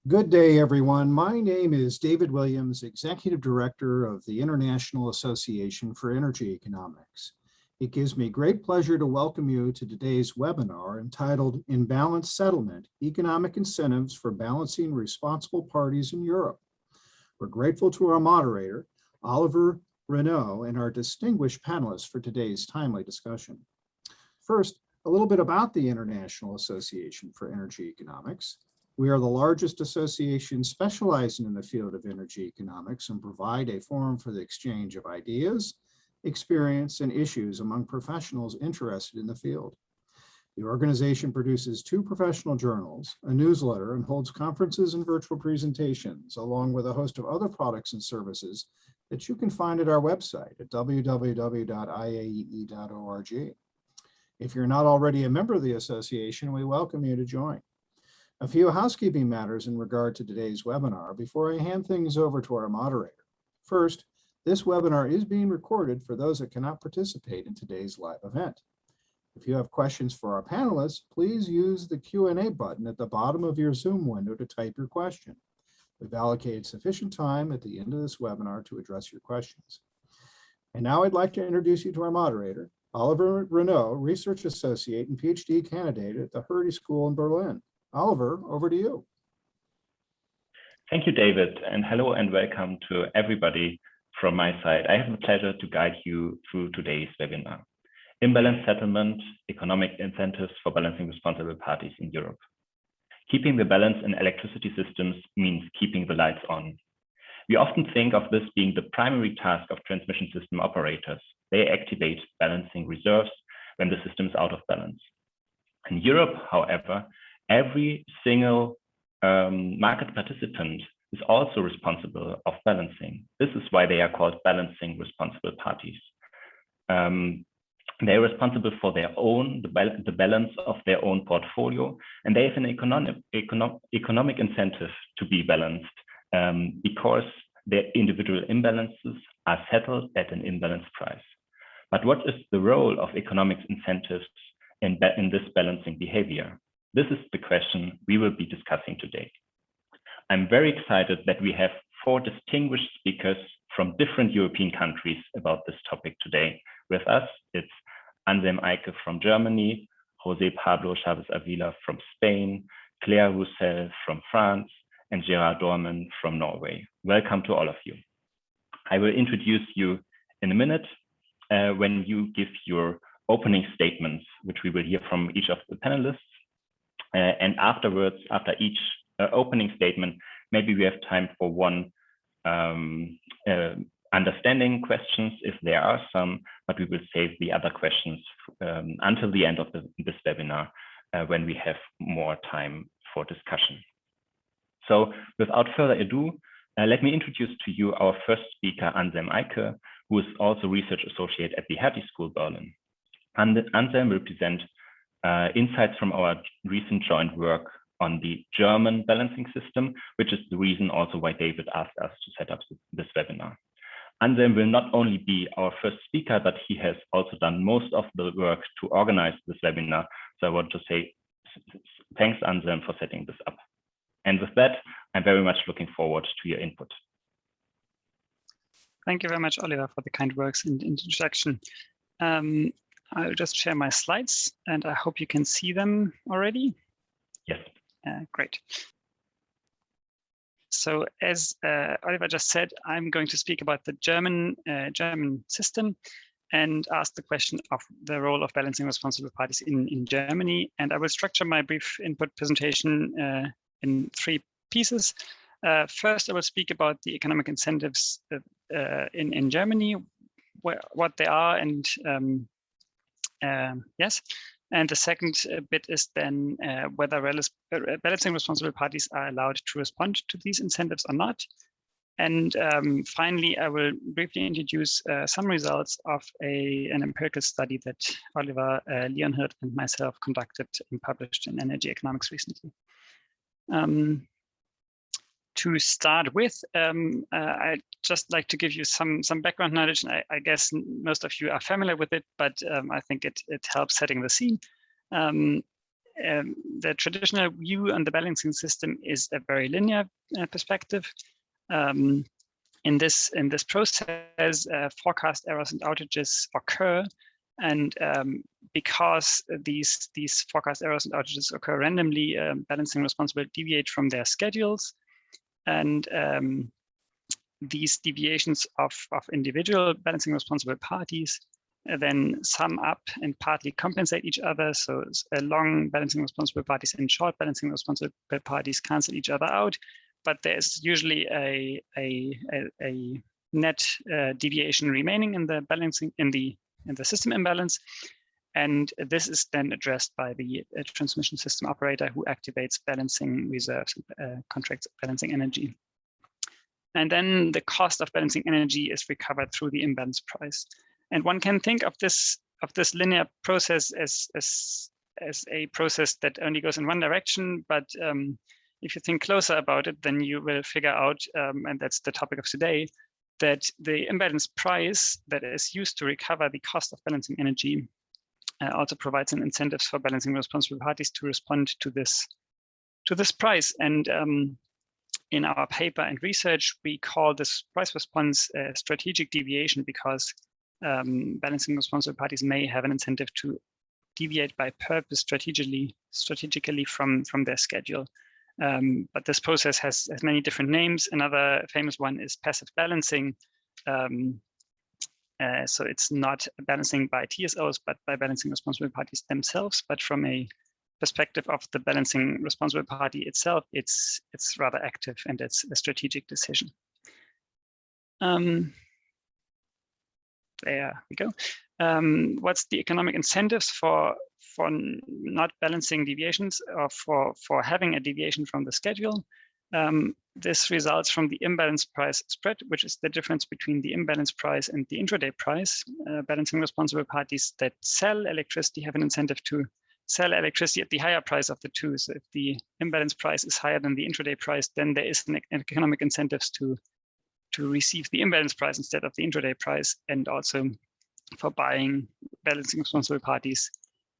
Good day, everyone. My name is David Williams, Executive Director of the International Association for Energy Economics. It gives me great pleasure to welcome you to today's webinar entitled Imbalance Settlement, Economic Incentives for Balancing Responsible Parties in Europe. We're grateful to our moderator, Oliver Ruhnau, and our distinguished panelists for today's timely discussion. First, a little bit about the International Association for Energy Economics. We are the largest association specializing in the field of energy economics and provide a forum for the exchange of ideas, experience, and issues among professionals interested in the field. The organization produces 2 professional journals, a newsletter, and holds conferences and virtual presentations, along with a host of other products and services that you can find at our website at www.iaee.org. If you're not already a member of the association, we welcome you to join. A few housekeeping matters in regard to today's webinar before I hand things over to our moderator. First, this webinar is being recorded for those that cannot participate in today's live event. If you have questions for our panelists, please use the Q&A button at the bottom of your Zoom window to type your question. We've allocated sufficient time at the end of this webinar to address your questions. And now I'd like to introduce you to our moderator, Oliver Ruhnau, Research Associate and PhD candidate at the Hertie School in Berlin. Oliver, over to you. Thank you, David, and hello and welcome to everybody from my side. I have the pleasure to guide you through today's webinar. Imbalance Settlement, Economic Incentives for Balancing Responsible Parties in Europe. Keeping the balance in electricity systems means keeping the lights on. We often think of this being the primary task of transmission system operators. They activate balancing reserves when the system is out of balance. In Europe, however, every single market participant is also responsible of balancing. This is why they are called balancing responsible parties. They are responsible for their own, the balance of their own portfolio, and they have an economic incentive to be balanced because their individual imbalances are settled at an imbalanced price. But what is the role of economic incentives in this balancing behavior? This is the question we will be discussing today. I'm very excited that we have 4 distinguished speakers from different European countries about this topic today. With us, it's Anselm Eicke from Germany, José Pablo Chavez-Avila from Spain, Claire Roussel from France, and Gerard Doorman from Norway. Welcome to all of you. I will introduce you in a minute when you give your opening statements, which we will hear from each of the panelists. And afterwards, after each opening statement, maybe we have time for one understanding questions if there are some, but we will save the other questions until the end of this webinar when we have more time for discussion. So without further ado, let me introduce to you our first speaker, Anselm Eicke, who is also Research Associate at the Hertie School, Berlin. Anselm will present insights from our recent joint work on the German balancing system, which is the reason also why David asked us to set up this webinar. Anselm will not only be our first speaker, but he has also done most of the work to organize this webinar. So I want to say thanks, Anselm, for setting this up. And with that, I'm very much looking forward to your input. Thank you very much, Oliver, for the kind words and introduction. I'll just share my slides and I hope you can see them already. Yes. Great. So as Oliver just said, I'm going to speak about the German system and ask the question of the role of balancing responsible parties in Germany. And I will structure my brief input presentation in 3 pieces. First, I will speak about the economic incentives in Germany, what they are, and yes. And the second bit is then whether balancing responsible parties are allowed to respond to these incentives or not. And finally, I will briefly introduce some results of an empirical study that Oliver Leonhardt and myself conducted and published in Energy Economics recently. To start with, I'd just like to give you some background knowledge, and I guess most of you are familiar with it, but I think it helps setting the scene. the traditional view on the balancing system is a very linear perspective. In this process, forecast errors and outages occur, and because these forecast errors and outages occur randomly, balancing responsible deviate from their schedules, and these deviations of individual balancing responsible parties then sum up and partly compensate each other. So long balancing responsible parties and short balancing responsible parties cancel each other out, but there's usually a net deviation remaining in the balancing in the system imbalance, and this is then addressed by the transmission system operator, who activates balancing reserves, contracts balancing energy. And then the cost of balancing energy is recovered through the imbalance price. And one can think of this linear process as a process that only goes in one direction. But if you think closer about it, then you will figure out, and that's the topic of today, that the imbalance price that is used to recover the cost of balancing energy also provides an incentives for balancing responsible parties to respond to this price. And in our paper and research, we call this price response a strategic deviation, because balancing responsible parties may have an incentive to deviate by purpose strategically from their schedule. But this process has many different names. Another famous one is passive balancing. So it's not balancing by TSOs, but by balancing responsible parties themselves. But from a perspective of the balancing responsible party itself, it's rather active, and it's a strategic decision. There we go. What's the economic incentives for not balancing deviations, or for having a deviation from the schedule? This results from the imbalance price spread, which is the difference between the imbalance price and the intraday price. Balancing responsible parties that sell electricity have an incentive to sell electricity at the higher price of the two. So if the imbalance price is higher than the intraday price, then there is an economic incentives to receive the imbalance price instead of the intraday price. And also for buying balancing responsible parties,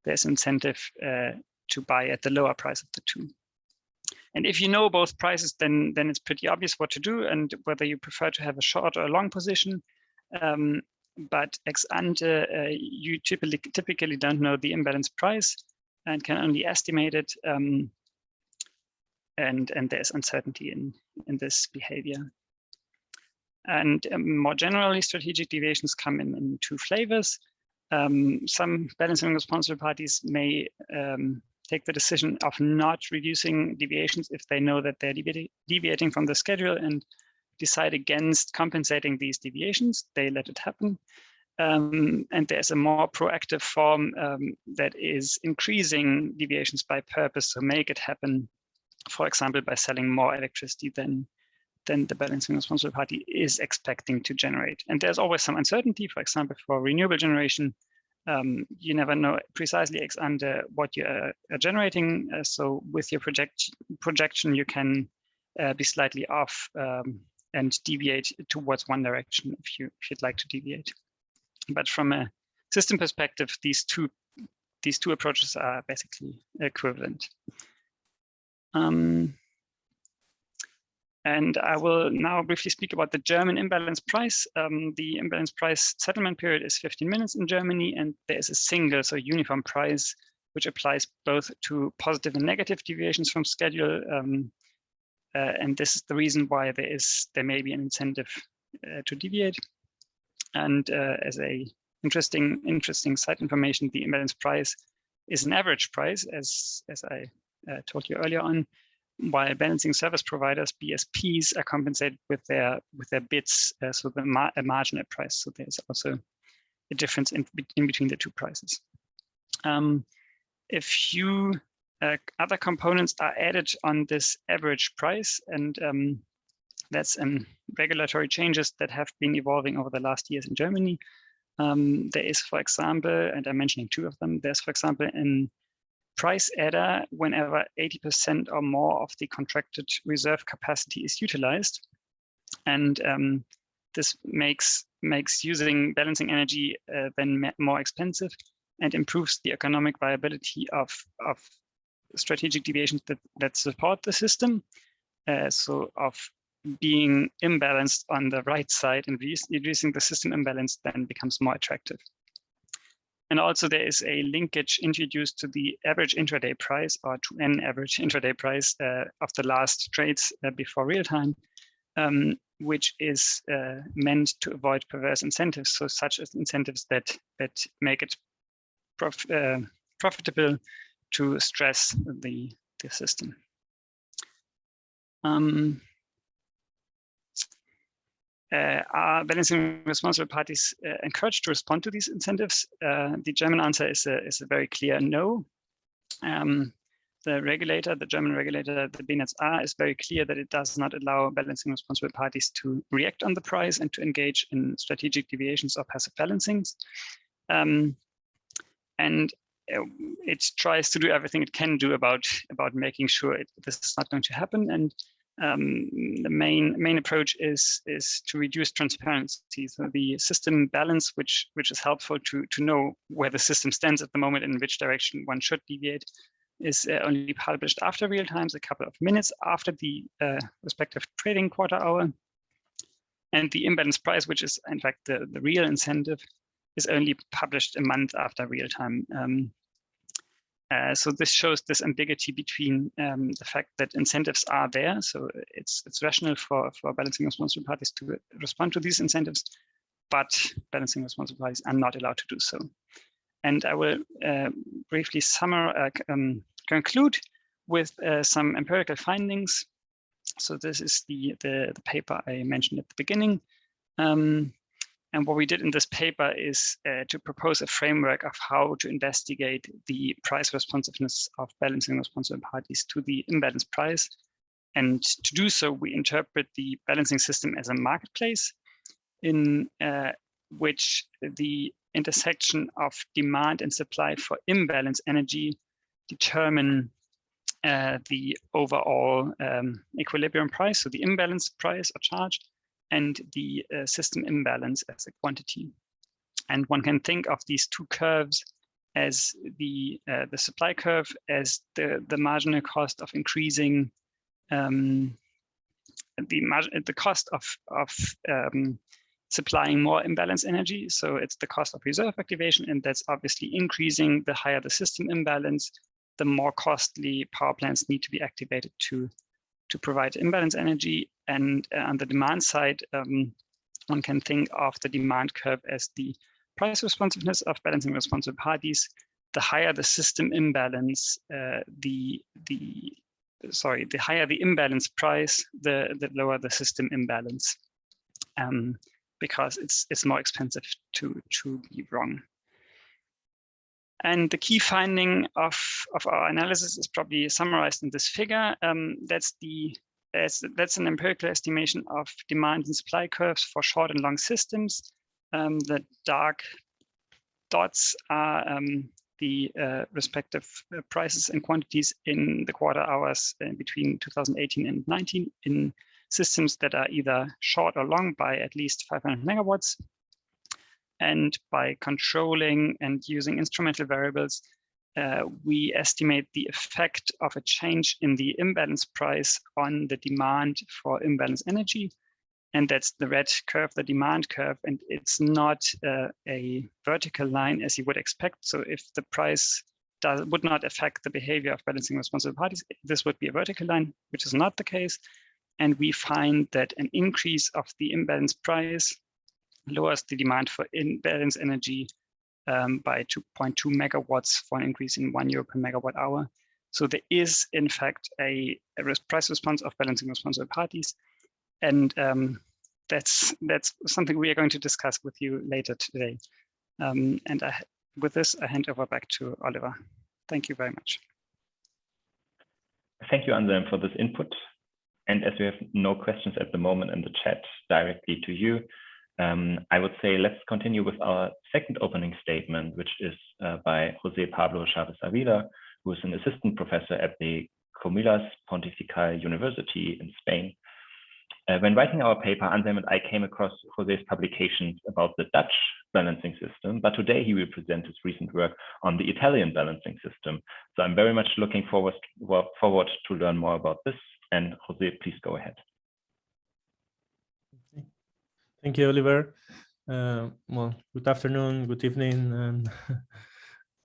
there's incentive to buy at the lower price of the two. And if you know both prices, then it's pretty obvious what to do, and whether you prefer to have a short or a long position. But ex ante, you typically don't know the imbalance price and can only estimate it. And there's uncertainty in this behavior. And more generally, strategic deviations come in two flavors. Some balancing responsible parties may take the decision of not reducing deviations if they know that they're deviating from the schedule, and decide against compensating these deviations. They let it happen. And there's a more proactive form that is increasing deviations by purpose to make it happen, for example, by selling more electricity than the balancing responsible party is expecting to generate. And there's always some uncertainty. For example, for renewable generation, you never know precisely ex ante what you are generating. So with your projection, you can be slightly off and deviate towards one direction if you'd like to deviate. But from a system perspective, these two approaches are basically equivalent. And I will now briefly speak about the German imbalance price. The imbalance price settlement period is 15 minutes in Germany, and there is a single, so uniform price, which applies both to positive and negative deviations from schedule. And this is the reason why there may be an incentive to deviate. And as a interesting side information, the imbalance price is an average price, as I told you earlier on, while balancing service providers, BSPs, are compensated with their bits, so a marginal price. So there's also a difference in between the two prices. A few other components are added on this average price, and that's regulatory changes that have been evolving over the last years in Germany. There is, for example, and I'm mentioning two of them, there's, for example, an price adder whenever 80% or more of the contracted reserve capacity is utilized. And this makes using balancing energy then more expensive, and improves the economic viability of strategic deviations that support the system. So of being imbalanced on the right side and reducing the system imbalance then becomes more attractive. And also there is a linkage introduced to the average intraday price, or to an average intraday price of the last trades before real time, which is meant to avoid perverse incentives, so such as incentives that make it profitable to stress the system. Are balancing responsible parties encouraged to respond to these incentives? The German answer is a very clear no. The regulator, the German regulator, the BNetzA, is very clear that it does not allow balancing responsible parties to react on the price and to engage in strategic deviations or passive balancings. And it tries to do everything it can do about making sure this is not going to happen. And the main approach is to reduce transparency. So the system balance, which is helpful to know where the system stands at the moment and in which direction one should deviate, is only published after real time, a couple of minutes after the respective trading quarter hour. And the imbalance price, which is in fact the real incentive, is only published a month after real time. So this shows this ambiguity between the fact that incentives are there. So it's rational for balancing responsible parties to respond to these incentives, but balancing responsible parties are not allowed to do so. And I will briefly conclude with some empirical findings. So this is the paper I mentioned at the beginning. And what we did in this paper is to propose a framework of how to investigate the price responsiveness of balancing responsible parties to the imbalance price. And to do so, we interpret the balancing system as a marketplace in which the intersection of demand and supply for imbalance energy determine the overall equilibrium price, so the imbalance price or charge, and the system imbalance as a quantity. And one can think of these two curves as the supply curve as the marginal cost of increasing the cost of supplying more imbalance energy. So it's the cost of reserve activation, and that's obviously increasing the higher the system imbalance, the more costly power plants need to be activated to provide imbalance energy. And on the demand side, one can think of the demand curve as the price responsiveness of balancing responsible parties. The higher the system imbalance, the higher the imbalance price, the lower the system imbalance, because it's more expensive to be wrong. And the key finding of our analysis is probably summarized in this figure. That's an empirical estimation of demand and supply curves for short and long systems. The dark dots are the respective prices and quantities in the quarter hours between 2018 and 19 in systems that are either short or long by at least 500 megawatts. And by controlling and using instrumental variables, we estimate the effect of a change in the imbalance price on the demand for imbalance energy. And that's the red curve, the demand curve. And it's not a vertical line as you would expect. So if the price would not affect the behavior of balancing responsible parties, this would be a vertical line, which is not the case. And we find that an increase of the imbalance price lowers the demand for imbalance energy by 2.2 megawatts for an increase in €1 per megawatt hour. So there is, in fact, a price response of balancing responsible parties. And that's something we are going to discuss with you later today. And with this, I hand over back to Oliver. Thank you very much. Thank you, Anselm, for this input. And as we have no questions at the moment in the chat directly to you, I would say let's continue with our second opening statement, which is by José Pablo Chavez-Avila, who is an assistant professor at the Comillas Pontifical University in Spain. When writing our paper, Anselm and I came across José's publications about the Dutch balancing system, but today he will present his recent work on the Italian balancing system. So I'm very much looking forward to learn more about this. And José, please go ahead. Thank you, Oliver. Well, good afternoon, good evening,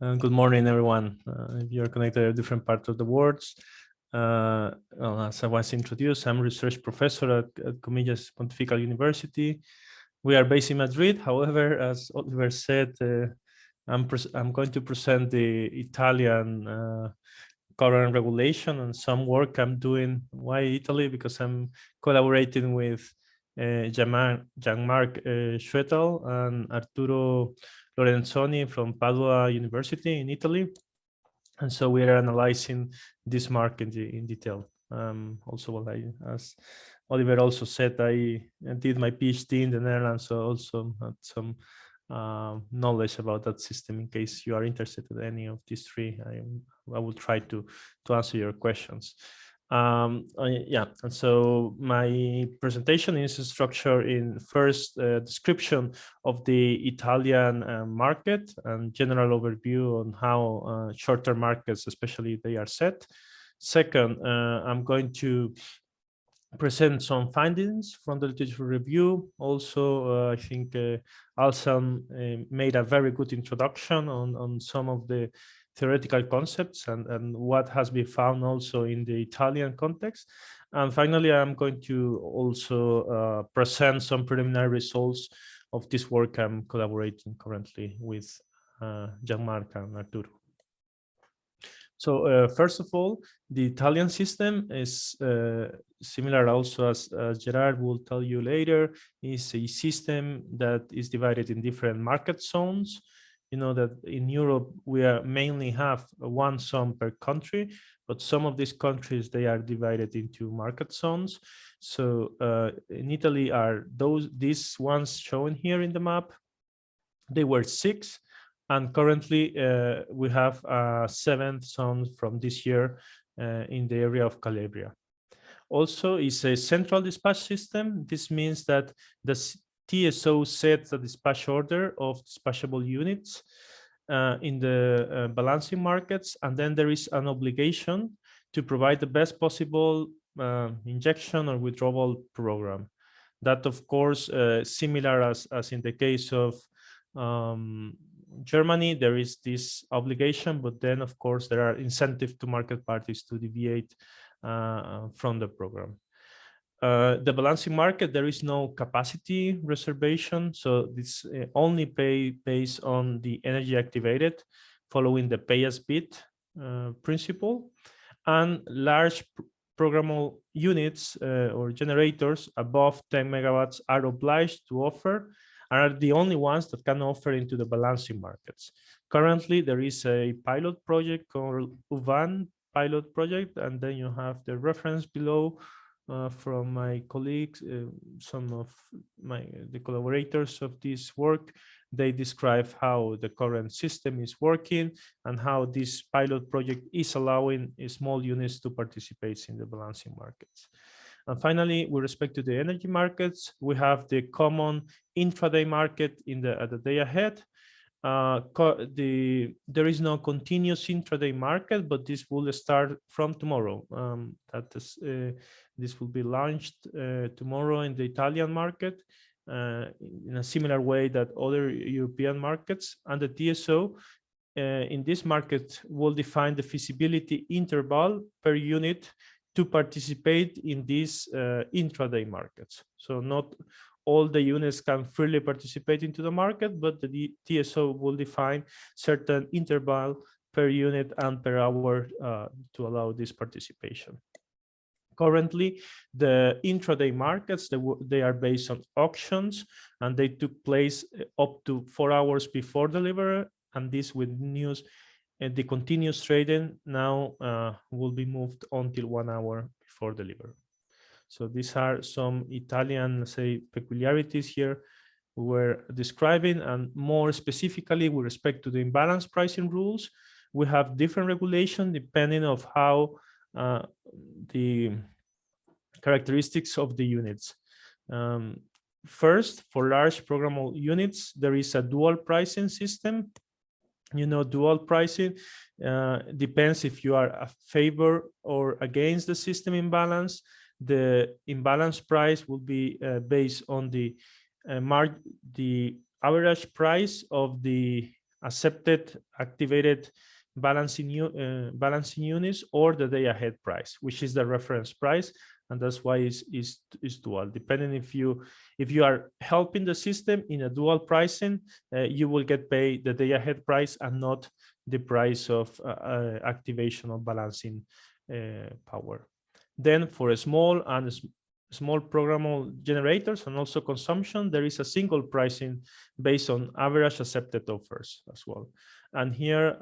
and good morning, everyone. If you're connected to different parts of the world. Well, as I was introduced, I'm a research professor at Comillas Pontifical University. We are based in Madrid. However, as Oliver said, I'm going to present the Italian current regulation and some work I'm doing. Why Italy? Because I'm collaborating with Jean-Marc Schwettel and Arturo Lorenzoni from Padua University in Italy. And so we are analyzing this market in detail. Also, as Oliver also said, I did my PhD in the Netherlands, so also had some knowledge about that system. In case you are interested in any of these three, I will try to answer your questions. Yeah, and so my presentation is structured in first description of the Italian market and general overview on how short-term markets, especially, they are set. Second, I'm going to present some findings from the literature review. Also, I think Anselm made a very good introduction on some of the theoretical concepts and what has been found also in the Italian context. And finally, I'm going to also present some preliminary results of this work I'm collaborating currently with Jean-Marc and Arturo. So first of all, the Italian system is similar also as Gerard will tell you later, is a system that is divided in different market zones. You know that in Europe, we mainly have one zone per country, but some of these countries, they are divided into market zones. So in Italy are these ones shown here in the map. They were 6. And currently, we have a 7th zone from this year in the area of Calabria. Also, it's a central dispatch system. This means that the TSO sets the dispatch order of dispatchable units in the balancing markets, and then there is an obligation to provide the best possible injection or withdrawal program. That, of course, similar as in the case of Germany, there is this obligation, but then, of course, there are incentives to market parties to deviate from the program. The balancing market, there is no capacity reservation, so this only based on the energy activated, following the pay-as-bid principle, and large programmable units or generators above 10 megawatts are obliged to offer, and are the only ones that can offer into the balancing markets. Currently, there is a pilot project called UVAN pilot project, and then you have the reference below from my colleagues, some of the collaborators of this work. They describe how the current system is working and how this pilot project is allowing small units to participate in the balancing markets. And finally, with respect to the energy markets, we have the common intraday market at the day ahead. There is no continuous intraday market, but this will start from tomorrow. This will be launched tomorrow in the Italian market in a similar way that other European markets. And the TSO in this market will define the feasibility interval per unit to participate in these intraday markets. So not all the units can freely participate into the market, but the TSO will define certain interval per unit and per hour to allow this participation. Currently, the intraday markets, they are based on auctions, and they took place up to 4 hours before delivery, and this with news. The continuous trading now will be moved until 1 hour before delivery. So these are some Italian, say, peculiarities here we're describing, and more specifically with respect to the imbalance pricing rules, we have different regulation depending of how the characteristics of the units. First, for large programmable units, there is a dual pricing system. Dual pricing depends if you are a favor or against the system imbalance. The imbalance price will be based on the average price of the accepted activated balancing units, or the day ahead price, which is the reference price, and that's why it's dual. Depending if you are helping the system in a dual pricing, you will get paid the day ahead price and not the price of activation of balancing power. Then for a small programmable generators and also consumption, there is a single pricing based on average accepted offers as well. And here,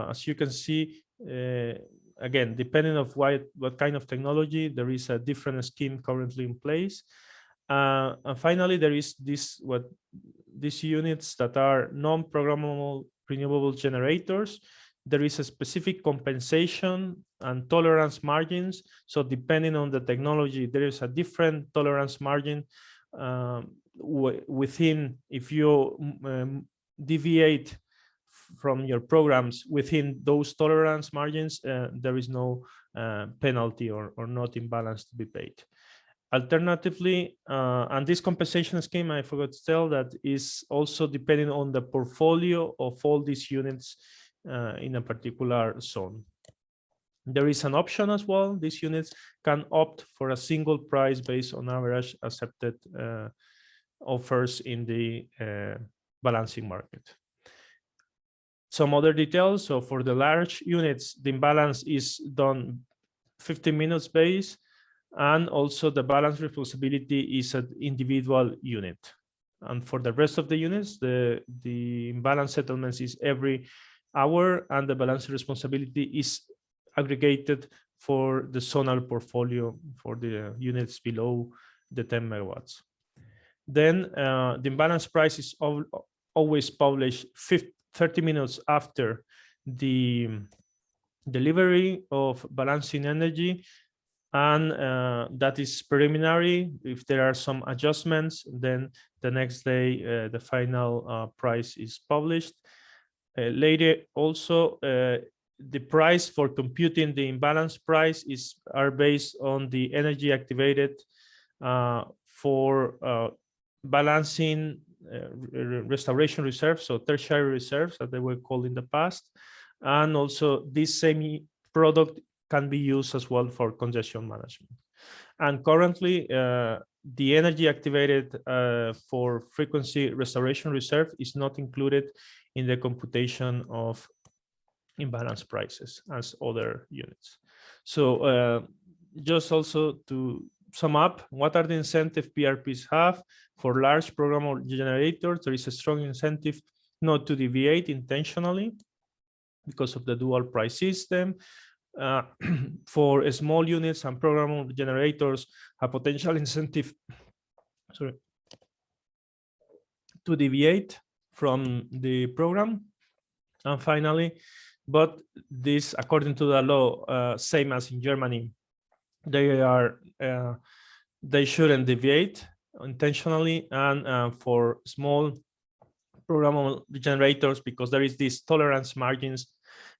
as you can see, again, depending on what kind of technology, there is a different scheme currently in place. And finally, there is these units that are non-programmable renewable generators. There is a specific compensation and tolerance margins. So depending on the technology, there is a different tolerance margin within. If you deviate from your programs within those tolerance margins, there is no penalty or not imbalance to be paid. Alternatively, and this compensation scheme, I forgot to tell, that is also depending on the portfolio of all these units in a particular zone. There is an option as well. These units can opt for a single price based on average accepted offers in the balancing market. Some other details. So for the large units, the imbalance is done 15 minutes base, and also the balance responsibility is an individual unit. And for the rest of the units, the imbalance settlements is every hour, and the balance responsibility is aggregated for the zonal portfolio for the units below the 10 megawatts. Then the imbalance price is always published 30 minutes after the delivery of balancing energy, and that is preliminary. If there are some adjustments, then the next day the final price is published. Later also, the price for computing the imbalance price are based on the energy activated for balancing restoration reserves, so tertiary reserves that they were called in the past. And also this same product can be used as well for congestion management. And currently the energy activated for frequency restoration reserve is not included in the computation of imbalance prices as other units. So just also to sum up, what are the incentives BRPs have? For large programmable generators, there is a strong incentive not to deviate intentionally because of the dual price system. For small units and programmable generators, a potential incentive to deviate from the program. And finally, but this, according to the law, same as in Germany, they shouldn't deviate intentionally. And for small programmable generators, because there is these tolerance margins,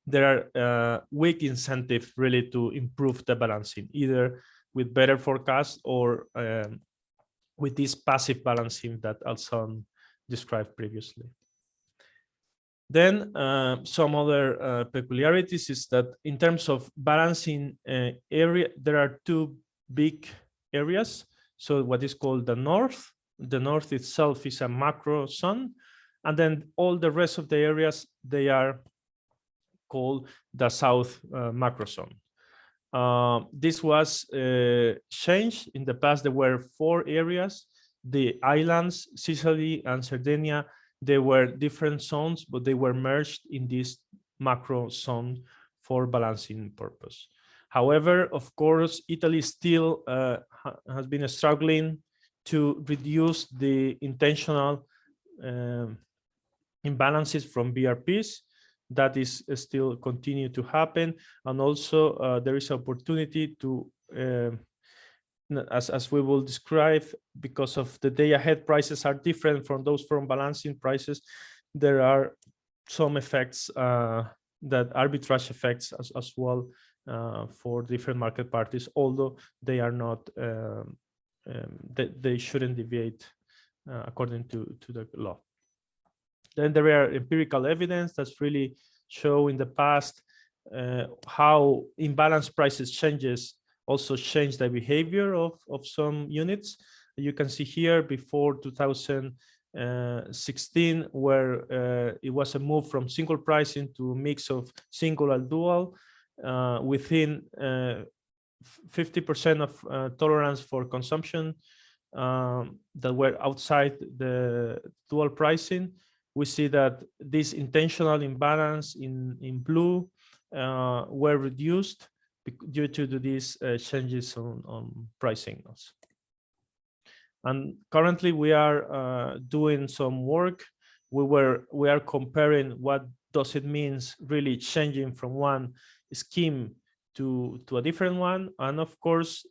there are weak incentive really to improve the balancing, either with better forecast or with this passive balancing that Anselm described previously. Then some other peculiarities is that in terms of balancing area, there are two big areas. So what is called the north itself is a macro zone, and then all the rest of the areas, they are called the south macro zone. This was changed. In the past, there were 4 areas. The islands, Sicily and Sardinia, they were different zones, but they were merged in this macro zone for balancing purpose. However, of course, Italy still has been struggling to reduce the intentional imbalances from BRPs. That is still continue to happen. And also there is opportunity to as we will describe, because of the day ahead prices are different from those from balancing prices, there are some effects that arbitrage effects as well for different market parties, although they are not they shouldn't deviate according to the law. Then there are empirical evidence that's really show in the past how imbalance prices changes also change the behavior of some units. You can see here before 2016, where it was a move from single pricing to a mix of single and dual, within 50% of tolerance for consumption that were outside the dual pricing. We see that this intentional imbalance in blue were reduced due to these changes on price signals. And currently we are doing some work. We are comparing what does it means really changing from one scheme to a different one, and of course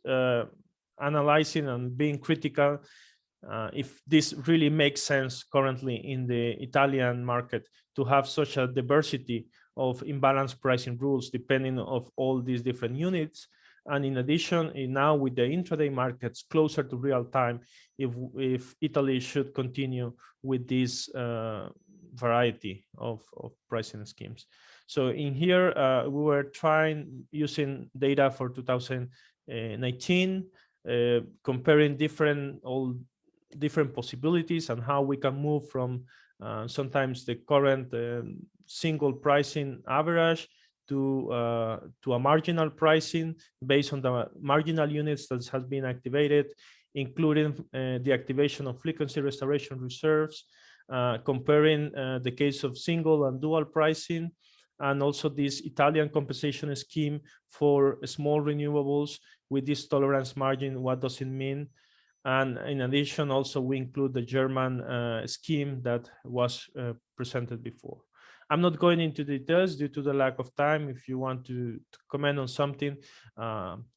analyzing and being critical if this really makes sense currently in the Italian market to have such a diversity of imbalanced pricing rules depending on all these different units. And in addition, now with the intraday markets closer to real time, if Italy should continue with this variety of pricing schemes. So in here, we were trying using data for 2019, comparing different possibilities and how we can move from sometimes the current single pricing average to a marginal pricing based on the marginal units that has been activated, including the activation of frequency restoration reserves, comparing the case of single and dual pricing, and also this Italian compensation scheme for small renewables with this tolerance margin. What does it mean? And in addition, also we include the German scheme that was presented before. I'm not going into details due to the lack of time. If you want to comment on something,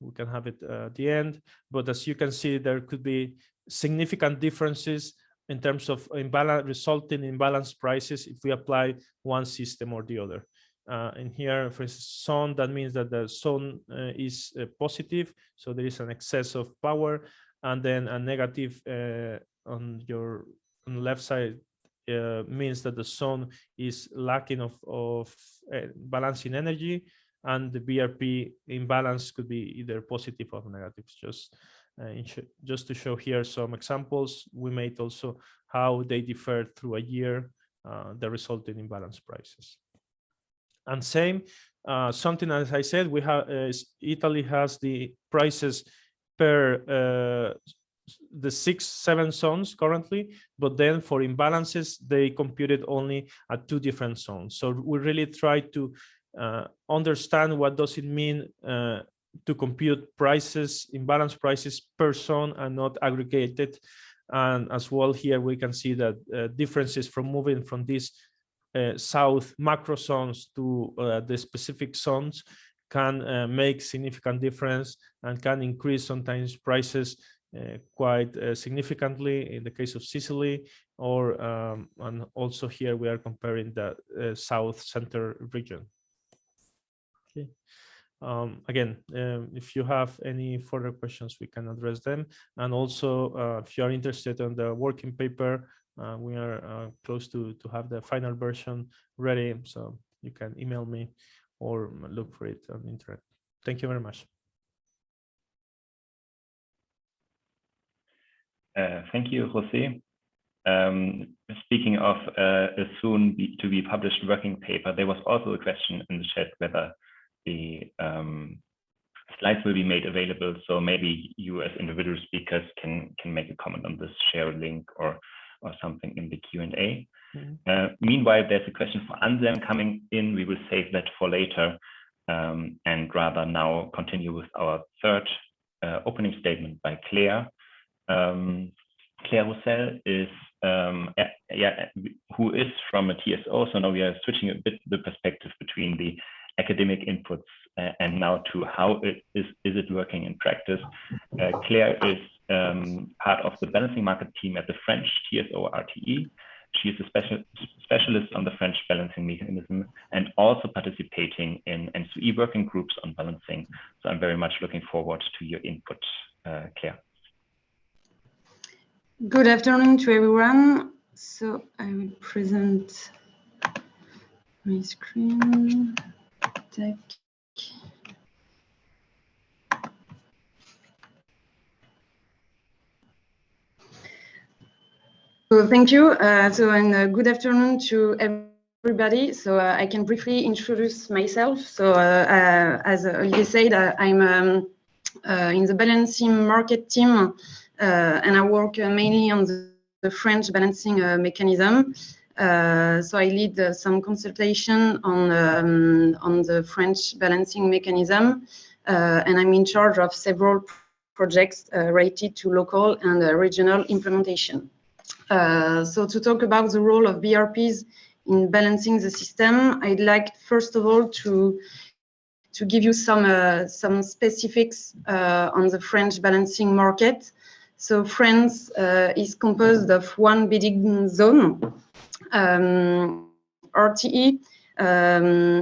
we can have it at the end. But as you can see, there could be significant differences in terms of resulting in balanced prices if we apply one system or the other. And here, for instance, zone, that means that the zone is positive, so there is an excess of power, and then a negative on the left side means that the zone is lacking of balancing energy, and the BRP imbalance could be either positive or negative. Just to show here some examples, we made also how they differ through a year, the resulting imbalance prices. And same, something as I said, we have Italy has the prices per the 6-7 zones currently, but then for imbalances they computed only at 2 different zones. So we really try to understand what does it mean to compute prices, imbalance prices per zone and not aggregated. And as well here we can see that differences from moving from these south macro zones to the specific zones can make significant difference and can increase sometimes prices quite significantly in the case of Sicily, or and also here we are comparing the south center region. Okay. Again, if you have any further questions, we can address them. And also, if you are interested in the working paper, we are close to have the final version ready, so you can email me or look for it on the internet. Thank you very much. Thank you, José. Speaking of a soon to be published working paper, there was also a question in the chat whether the slides will be made available. So maybe you as individual speakers can make a comment on this, share a link or something in the Q&A. Meanwhile, there's a question for Anselm coming in. We will save that for later and rather now continue with our third opening statement by Claire. Claire Roussel is who is from a TSO. So now we are switching a bit the perspective between the academic inputs and now to how is it working in practice. Claire is part of the balancing market team at the French TSO RTE. She is a specialist on the French balancing mechanism and also participating in NSUE working groups on balancing. So I'm very much looking forward to your input, Claire. Good afternoon to everyone. So I will present my screen. Take. So thank you. And good afternoon to everybody. So I can briefly introduce myself. So as Olivier said, I'm in the balancing market team, and I work mainly on the French balancing mechanism. So I lead some consultation on the French balancing mechanism, and I'm in charge of several projects related to local and regional implementation. So to talk about the role of BRPs in balancing the system, I'd like first of all to give you some specifics on the French balancing market. So France is composed of one bidding zone. RTE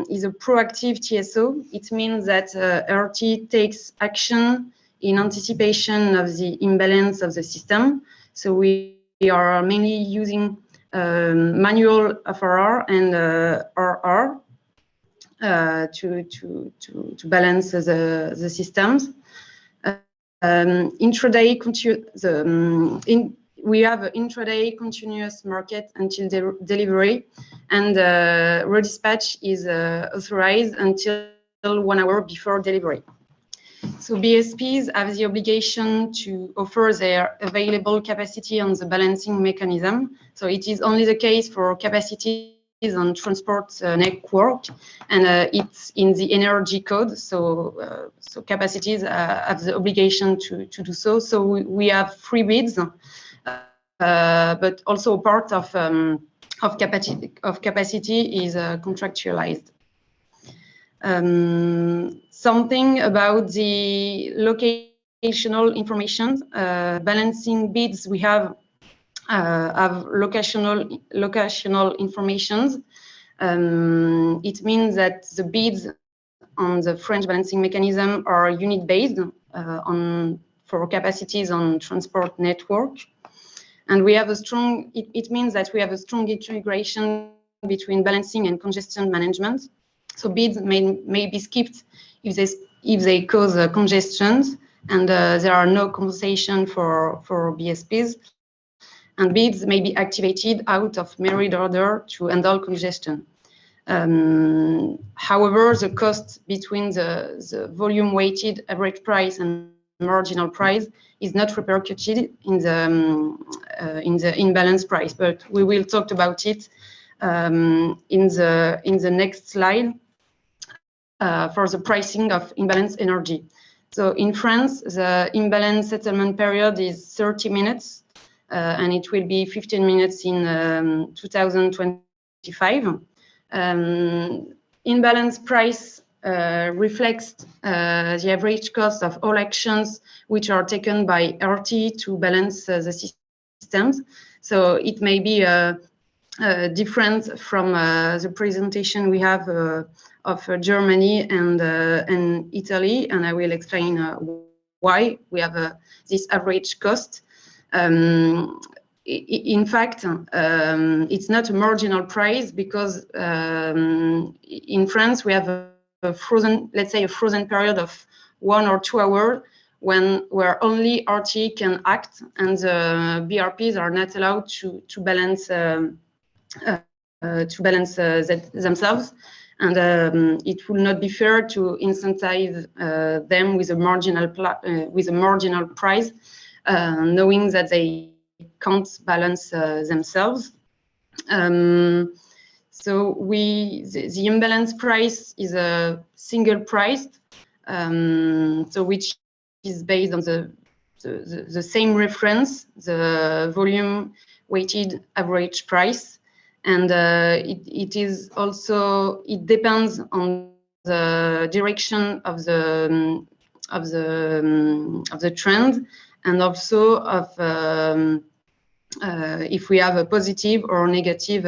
is a proactive TSO. It means that RTE takes action in anticipation of the imbalance of the system. So we are mainly using manual FRR and RR to balance the systems. We have an intraday continuous market until delivery, and redispatch is authorized until 1 hour before delivery. So BSPs have the obligation to offer their available capacity on the balancing mechanism. So it is only the case for capacities on transport network, and it's in the energy code. So capacities have the obligation to do so. So we have free bids, but also part of capacity is contractualized. Something about the locational information. Balancing bids we have locational informations. It means that the bids on the French balancing mechanism are unit-based for capacities on transport network. And we have a strong, it means that we have a strong integration between balancing and congestion management. So bids may be skipped if they cause congestions, and there are no compensation for BSPs. And bids may be activated out of merit order to handle congestion. However, the cost between the volume-weighted average price and marginal price is not repercuted in the imbalance price, but we will talk about it in the next slide for the pricing of imbalance energy. So in France, the imbalance settlement period is 30 minutes. And it will be 15 minutes in 2025. Imbalance price reflects the average cost of all actions which are taken by RT to balance the systems. So it may be different from the presentation we have of Germany and Italy, and I will explain why we have this average cost. In fact, it's not a marginal price because in France we have a frozen, let's say a frozen period of 1 or 2 hours where only RT can act, and the BRPs are not allowed to balance themselves, and it will not be fair to incentivize them with a marginal price. Knowing that they can't balance themselves. So the imbalance price is a single price, so which is based on the same reference, the volume weighted average price, and it depends on the direction of the the trend, and also of if we have a positive or negative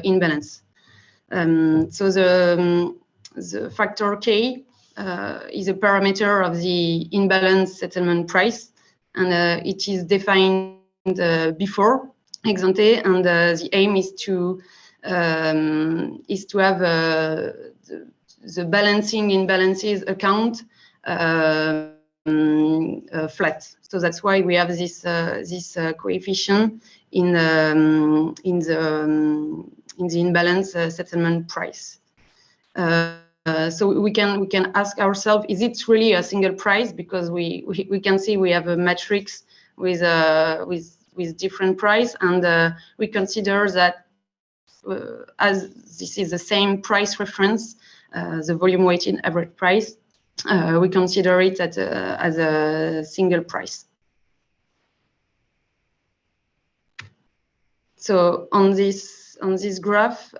imbalance. So the factor K is a parameter of the imbalance settlement price, and it is defined before ex ante, and the aim is to have the balancing imbalances account flat. So that's why we have this coefficient in the imbalance settlement price. So we can ask ourselves, is it really a single price? Because we can see we have a matrix with different price, and we consider that as this is the same price reference, the volume weighted average price, we consider it as a single price. So on this graph,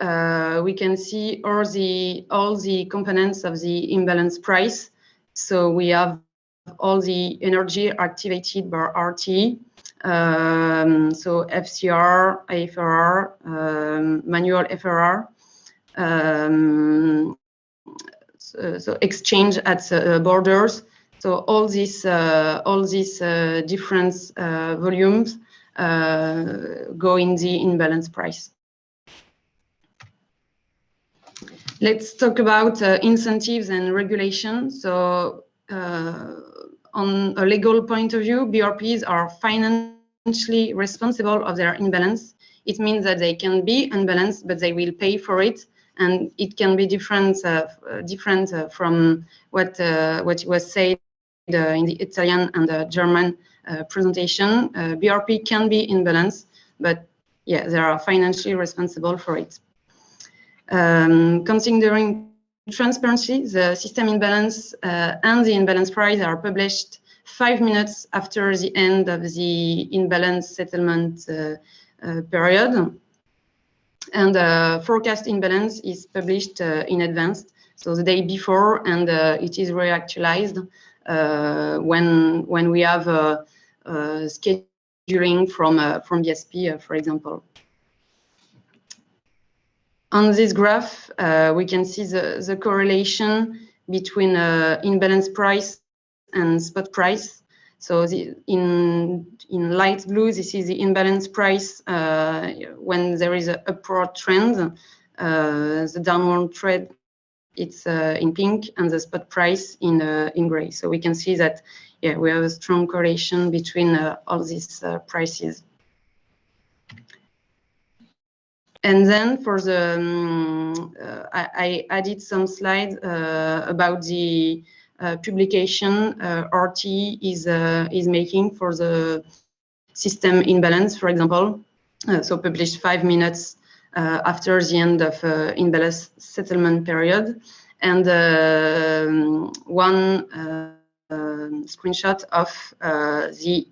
we can see all the components of the imbalance price. So we have all the energy activated by RT, so FCR, AFRR, manual FRR, so exchange at borders. So all these different volumes go in the imbalance price. Let's talk about incentives and regulation. So on a legal point of view, BRPs are financially responsible of their imbalance. It means that they can be unbalanced, but they will pay for it. And it can be different from what was said in the Italian and the German presentation. BRP can be in balance, but yeah, they are financially responsible for it. Considering transparency, the system imbalance and the imbalance price are published 5 minutes after the end of the imbalance settlement period. And forecast imbalance is published in advance, so the day before, and it is reactualized when we have scheduling from BSP, for example. On this graph, we can see the correlation between imbalance price and spot price. So in light blue, this is the imbalance price when there is an upward trend. The downward trend, it's in pink, and the spot price in gray. So we can see that, yeah, we have a strong correlation between all these prices. And then for the, I added some slides about the publication RT is making for the system imbalance, for example. So published 5 minutes after the end of imbalance settlement period, and one screenshot of the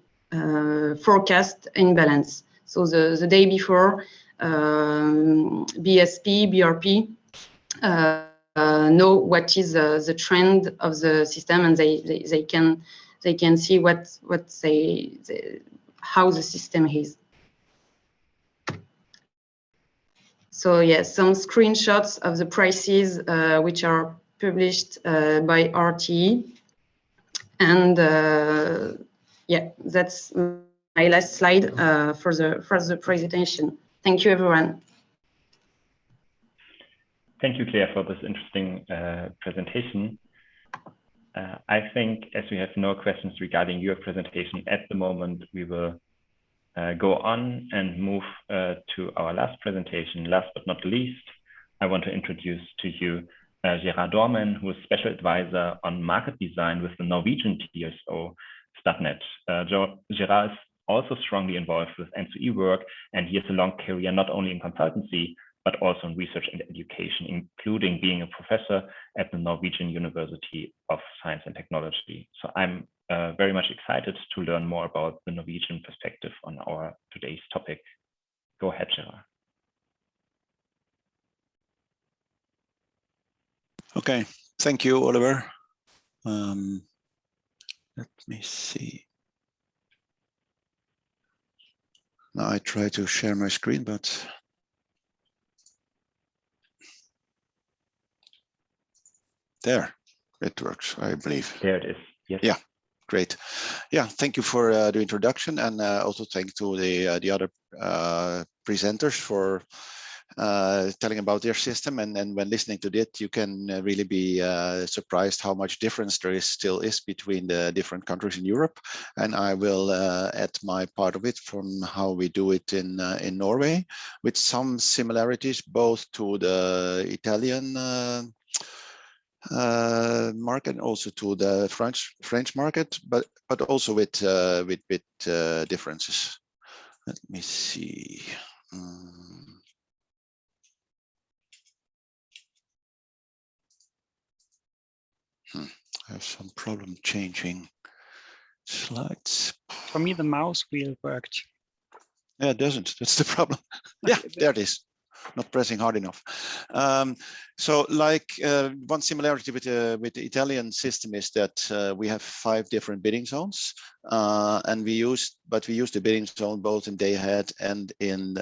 forecast imbalance. So the day before, BSP, BRP know what is the trend of the system, and they can see how the system is. So yes, some screenshots of the prices which are published by RTE, and yeah, that's my last slide for the presentation. Thank you, everyone. Thank you, Claire, for this interesting presentation. I think as we have no questions regarding your presentation at the moment, we will go on and move to our last presentation. Last but not least, I want to introduce to you Gerard Doorman, who is Special Advisor on Market Design with the Norwegian TSO Statnett. Gerard is also strongly involved with N2E work, and he has a long career not only in consultancy, but also in research and education, including being a professor at the Norwegian University of Science and Technology. So I'm very much excited to learn more about the Norwegian perspective on our today's topic. Go ahead, Gerard. Okay, thank you, Oliver. Let me see. Now I try to share my screen, but there it works, I believe. There it is. Yes. Yeah, great. Yeah, thank you for the introduction, and also thank to the other presenters for telling about their system. And when listening to it, you can really be surprised how much difference there still is between the different countries in Europe. And I will add my part of it from how we do it in Norway, with some similarities both to the Italian market and also to the French market, but also with differences. Let me see. I have some problem changing slides. For me, the mouse wheel worked. Yeah, it doesn't. That's the problem. Yeah, there it is. Not pressing hard enough. So, like one similarity with the Italian system is that we have 5 different bidding zones, and we use the bidding zone both in day ahead and in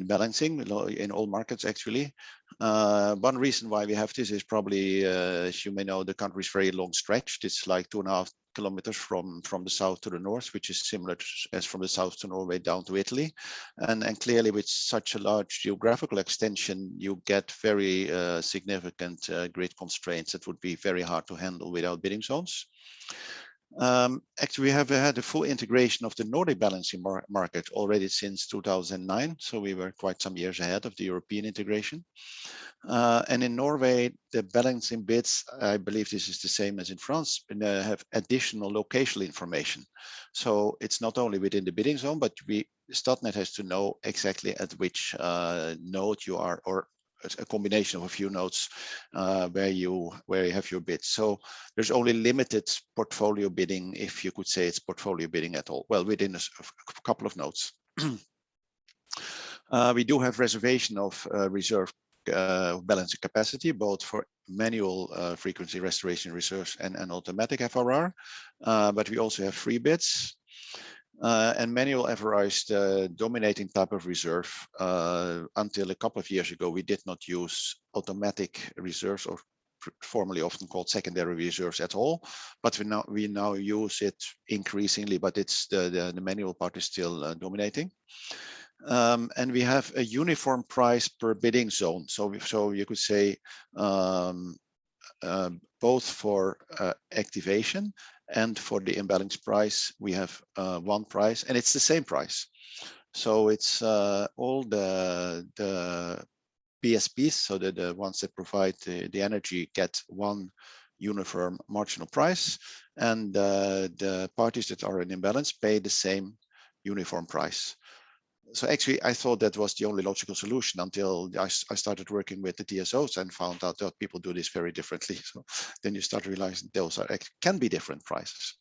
balancing in all markets actually. One reason why we have this is probably, as you may know, the country is very long stretched. It's like 2.5 kilometers from the south to the north, which is similar as from the south to Norway down to Italy. And clearly with such a large geographical extension, you get very significant grid constraints that would be very hard to handle without bidding zones. Actually, we have had a full integration of the Nordic balancing market already since 2009. So we were quite some years ahead of the European integration. And in Norway, the balancing bids, I believe this is the same as in France, have additional locational information. So it's not only within the bidding zone, but Statnett has to know exactly at which node you are, or a combination of a few nodes where you have your bids. So there's only limited portfolio bidding, if you could say it's portfolio bidding at all. Well, within a couple of nodes. We do have reservation of reserve balancing capacity, both for manual frequency restoration reserves and automatic FRR, but we also have free bids. And manual FRR is the dominating type of reserve. Until a couple of years ago, we did not use automatic reserves, or formerly often called secondary reserves, at all. But we now use it increasingly, but it's the manual part is still dominating. And we have a uniform price per bidding zone. So you could say both for activation and for the imbalance price, we have one price, and it's the same price. So it's all the BSPs, so the ones that provide the energy, get one uniform marginal price, and the parties that are in imbalance pay the same uniform price. So actually, I thought that was the only logical solution until I started working with the TSOs and found out that people do this very differently. So then you start realizing those can be different prices.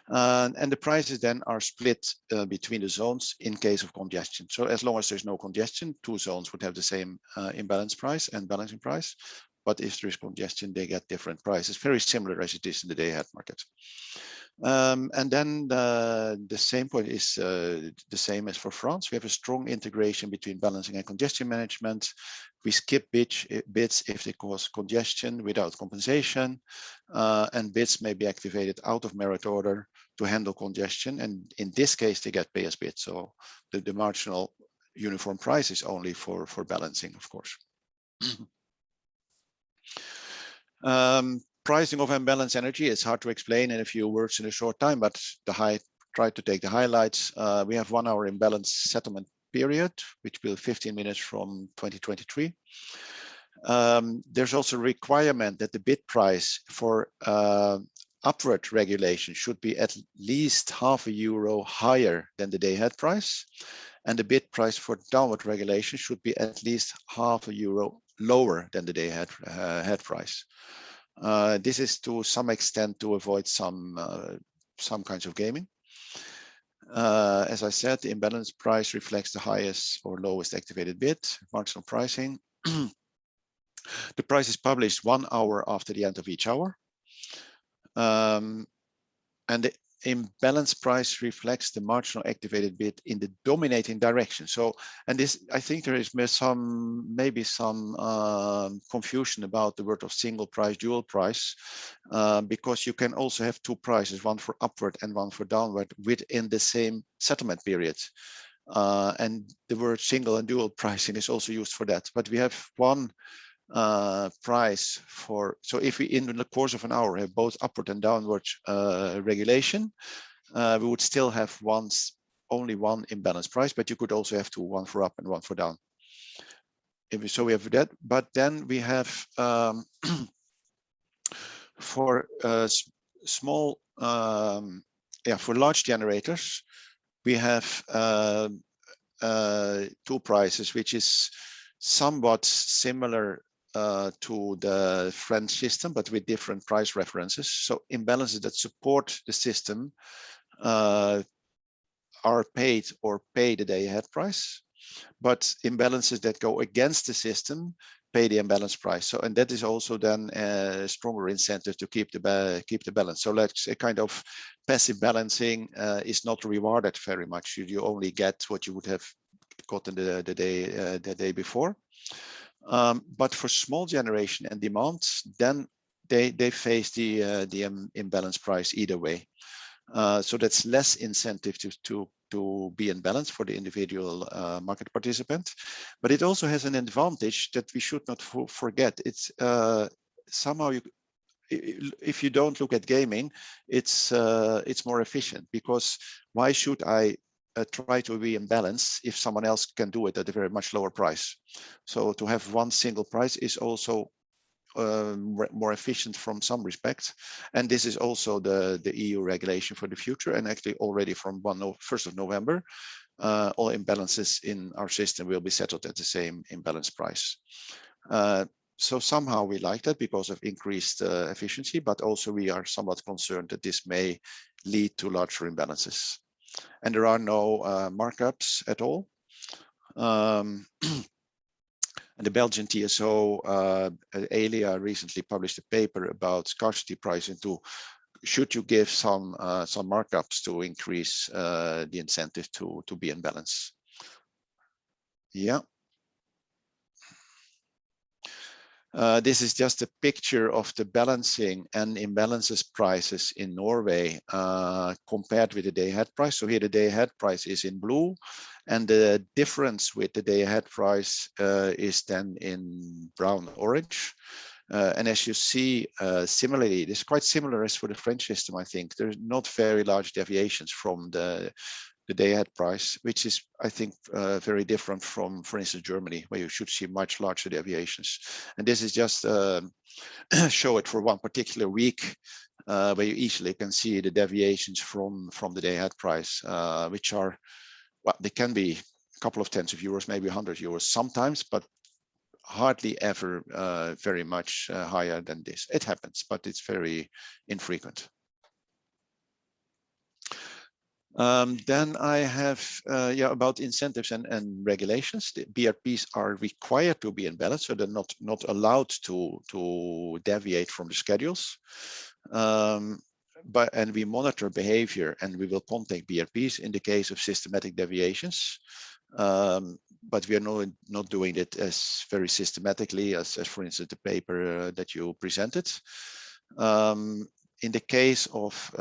And the prices then are split between the zones in case of congestion. So as long as there's no congestion, 2 zones would have the same imbalance price and balancing price. But if there is congestion, they get different prices, very similar as it is in the day-ahead market. And then the same point is the same as for France. We have a strong integration between balancing and congestion management. We skip bids if they cause congestion without compensation, and bids may be activated out of merit order to handle congestion. And in this case, they get pay as bid. So the marginal uniform price is only for balancing, of course. Pricing of unbalanced energy is hard to explain in a few words in a short time, but try to take the highlights. We have 1 hour imbalance settlement period, which will 15 minutes from 2023. There's also a requirement that the bid price for upward regulation should be at least €0.5 higher than the day-ahead price, and the bid price for downward regulation should be at least €0.5 lower than the day-ahead price. This is to some extent to avoid some kinds of gaming. As I said, the imbalance price reflects the highest or lowest activated bid, marginal pricing. The price is published 1 hour after the end of each hour. and the imbalance price reflects the marginal activated bid in the dominating direction. So, and this, I think there is maybe some confusion about the word of single price, dual price, because you can also have two prices, one for upward and one for downward within the same settlement period. And the word single and dual pricing is also used for that. But we have one price for, so if we in the course of an hour have both upward and downward regulation, we would still have only one imbalance price, but you could also have two, one for up and one for down. So we have that, but then we have for small, for large generators, we have two prices, which is somewhat similar to the French system, but with different price references. So imbalances that support the system are paid or pay the day ahead price, but imbalances that go against the system pay the imbalance price. So, and that is also then a stronger incentive to keep the balance. So let's a kind of passive balancing is not rewarded very much. You only get what you would have gotten the day before. But for small generation and demands, then they face the imbalance price either way. So that's less incentive to be in balance for the individual market participant. But it also has an advantage that we should not forget. It's somehow if you don't look at gaming, it's more efficient, because why should I try to be in balance if someone else can do it at a very much lower price? So to have one single price is also more efficient from some respects, and this is also the EU regulation for the future. And actually, already from 1st of November, all imbalances in our system will be settled at the same imbalance price. So somehow we like that because of increased efficiency, but also we are somewhat concerned that this may lead to larger imbalances. And there are no markups at all. And the Belgian TSO, Elia, recently published a paper about scarcity pricing should you give some markups to increase the incentive to be in balance. Yeah. This is just a picture of the balancing and imbalances prices in Norway compared with the day ahead price. So here the day ahead price is in blue, and the difference with the day ahead price is then in brown orange. And as you see, similarly, it's quite similar as for the French system, I think. There's not very large deviations from the day ahead price, which is, I think, very different from, for instance, Germany, where you should see much larger deviations. And this is just show it for one particular week, where you easily can see the deviations from the day ahead price, which are, well, they can be a couple of tens of euros, maybe 100 euros sometimes, but hardly ever very much higher than this. It happens, but it's very infrequent. Then I have about incentives and regulations. The BRPs are required to be in balance, so they're not allowed to deviate from the schedules. And we monitor behavior, and we will contact BRPs in the case of systematic deviations. But we are not doing it as very systematically as for instance the paper that you presented. In the case of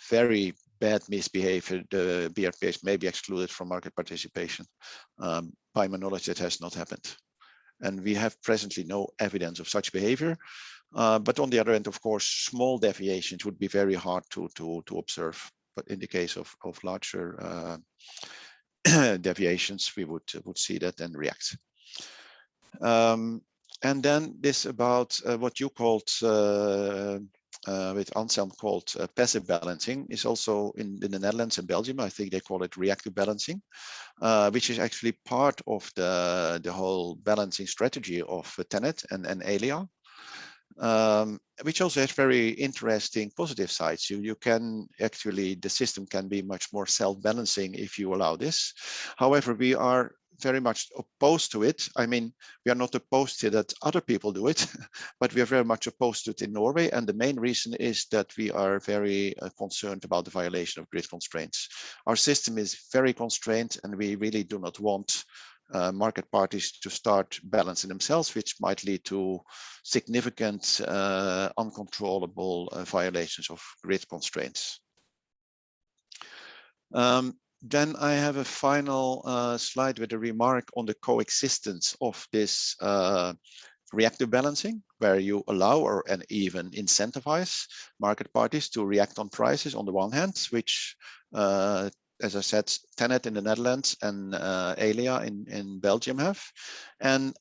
very bad misbehavior, the BRPs may be excluded from market participation. By my knowledge, that has not happened. And we have presently no evidence of such behavior. But on the other end, of course, small deviations would be very hard to observe. But in the case of larger deviations, we would see that and react. And then this about what you called with Anselm called passive balancing is also in the Netherlands and Belgium. I think they call it reactive balancing, which is actually part of the whole balancing strategy of Tenet and Elia, which also has very interesting positive sides. You can actually, the system can be much more self-balancing if you allow this. However, we are very much opposed to it. I mean, we are not opposed to that other people do it, but we are very much opposed to it in Norway. And the main reason is that we are very concerned about the violation of grid constraints. Our system is very constrained, and we really do not want market parties to start balancing themselves, which might lead to significant uncontrollable violations of grid constraints. Then I have a final slide with a remark on the coexistence of this reactive balancing, where you allow and even incentivize market parties to react on prices on the one hand, which, as I said, Tenet in the Netherlands and Elia in Belgium have, and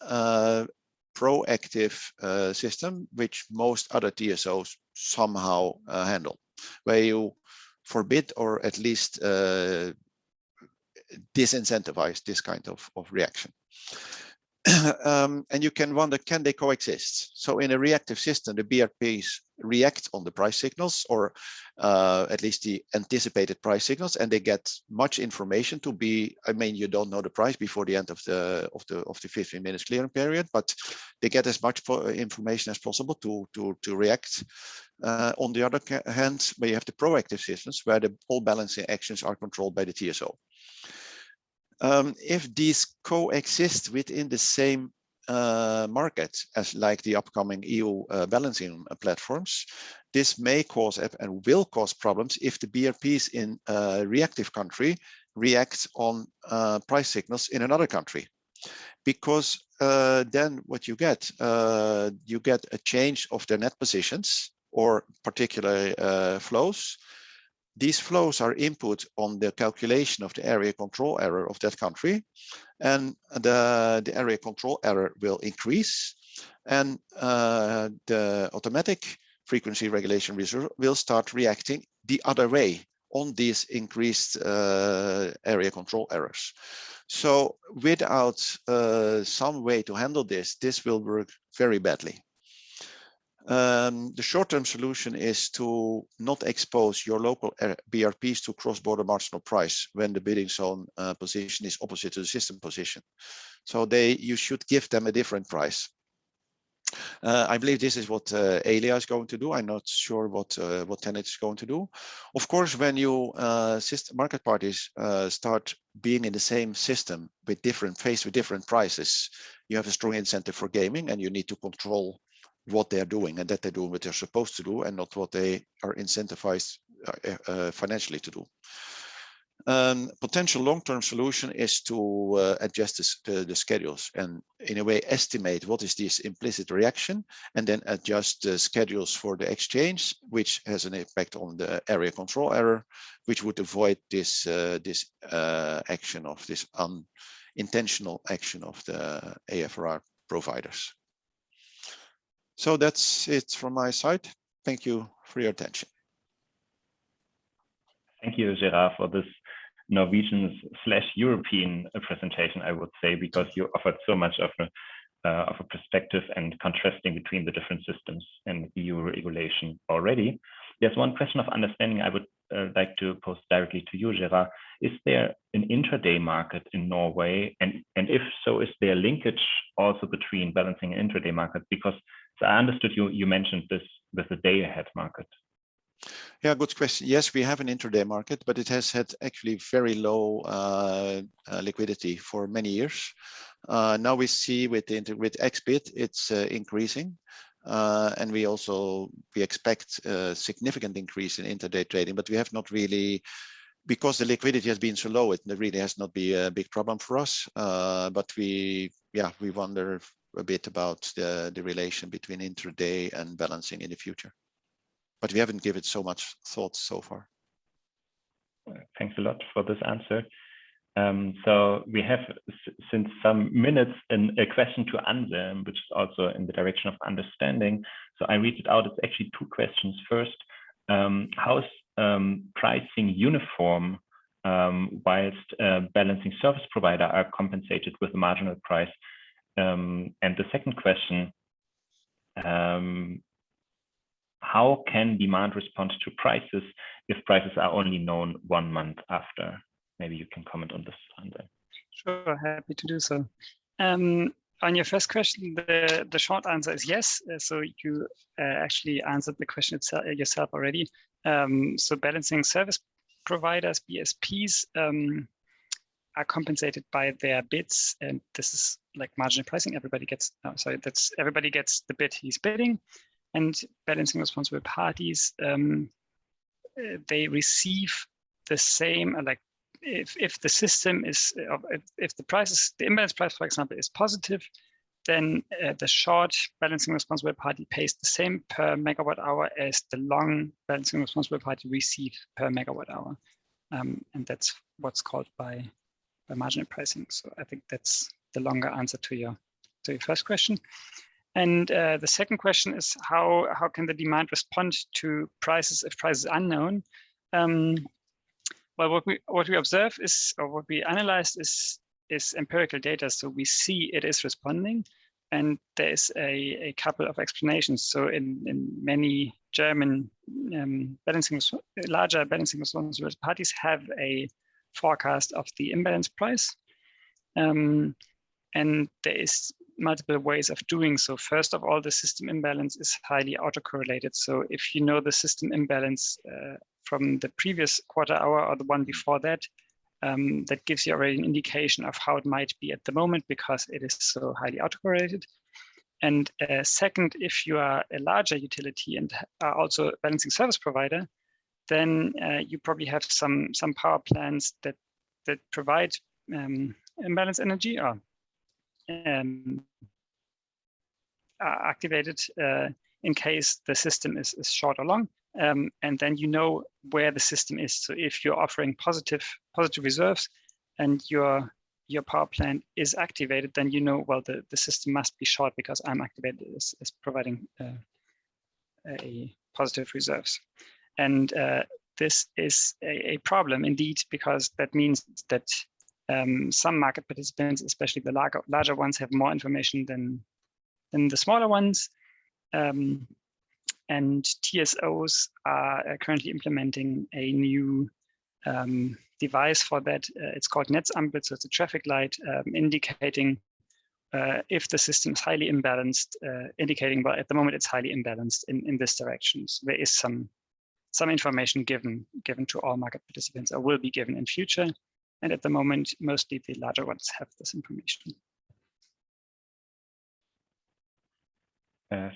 proactive system, which most other TSOs somehow handle, where you forbid or at least disincentivize this kind of reaction. And you can wonder, can they coexist? So in a reactive system, the BRPs react on the price signals, or at least the anticipated price signals, and they get much information to be, I mean, you don't know the price before the end of the 15 minutes clearing period, but they get as much information as possible to react. On the other hand, where you have the proactive systems, where all balancing actions are controlled by the TSO. If these coexist within the same market as like the upcoming EU balancing platforms, this may cause and will cause problems if the BRPs in a reactive country react on price signals in another country. Because then what you get a change of their net positions or particular flows. These flows are input on the calculation of the area control error of that country, and the area control error will increase, and the automatic frequency regulation reserve will start reacting the other way on these increased area control errors. So without some way to handle this, this will work very badly. The short-term solution is to not expose your local BRPs to cross-border marginal price when the bidding zone position is opposite to the system position. So you should give them a different price. I believe this is what Elia is going to do. I'm not sure what Tenet is going to do. Of course, when you market parties start being in the same system faced with different prices, you have a strong incentive for gaming, and you need to control what they're doing, and that they're doing what they're supposed to do and not what they are incentivized financially to do. Potential long-term solution is to adjust the schedules and in a way estimate what is this implicit reaction, and then adjust the schedules for the exchange, which has an impact on the area control error, which would avoid this action of this unintentional action of the AFRR providers. So that's it from my side. Thank you for your attention. Thank you, Gerard, for this Norwegian/European presentation, I would say, because you offered so much of a perspective and contrasting between the different systems and EU regulation already. There's one question of understanding I would like to pose directly to you, Gerard. Is there an intraday market in Norway? And if so, is there linkage also between balancing and intraday market? Because so I understood you mentioned this with the day ahead market. Yeah, good question. Yes, we have an intraday market, but it has had actually very low liquidity for many years. Now we see with XBIT, it's increasing. And we expect a significant increase in intraday trading, but we have not really, because the liquidity has been so low, it really has not been a big problem for us. But we wonder a bit about the relation between intraday and balancing in the future. But we haven't given it so much thought so far. Thanks a lot for this answer. So we have, since some minutes, a question to Anselm, which is also in the direction of understanding. So I read it out. It's actually two questions. First, how is pricing uniform whilst balancing service provider are compensated with a marginal price? And the second question, how can demand respond to prices if prices are only known 1 month after? Maybe you can comment on this, Anselm. Sure, happy to do so. On your first question, the short answer is yes. So you actually answered the question itself, yourself already. So balancing service providers, BSPs, are compensated by their bids, and this is like marginal pricing. Everybody gets, everybody gets the bid he's bidding, and balancing responsible parties, they receive the same, like if the system is, if the price, the imbalance price, for example, is positive, then the short balancing responsible party pays the same per megawatt hour as the long balancing responsible party receives per megawatt hour, and that's what's called by marginal pricing. So I think that's the longer answer to your first question. And the second question is how can the demand respond to prices if price is unknown? Well, what we observe is, or what we analyzed is empirical data. So we see it is responding, and there is a couple of explanations. So in many German larger balancing responsible parties have a forecast of the imbalance price, and there is multiple ways of doing so. First of all, the system imbalance is highly autocorrelated. So if you know the system imbalance from the previous quarter hour or the one before that, that gives you already an indication of how it might be at the moment, because it is so highly autocorrelated. And second, if you are a larger utility and are also a balancing service provider, then you probably have some power plants that provide imbalance energy, or are activated in case the system is short or long, and then you know where the system is. So if you're offering positive reserves and your power plant is activated, then you know, well, the system must be short because I'm activated as providing a positive reserves. And this is a problem indeed, because that means that some market participants, especially the larger ones, have more information than the smaller ones. And TSOs are currently implementing a new device for that. It's called Netzampel, so it's a traffic light indicating if the system is highly imbalanced, indicating, well, at the moment it's highly imbalanced in this direction. So there is some information given to all market participants, or will be given in future. And at the moment, mostly the larger ones have this information.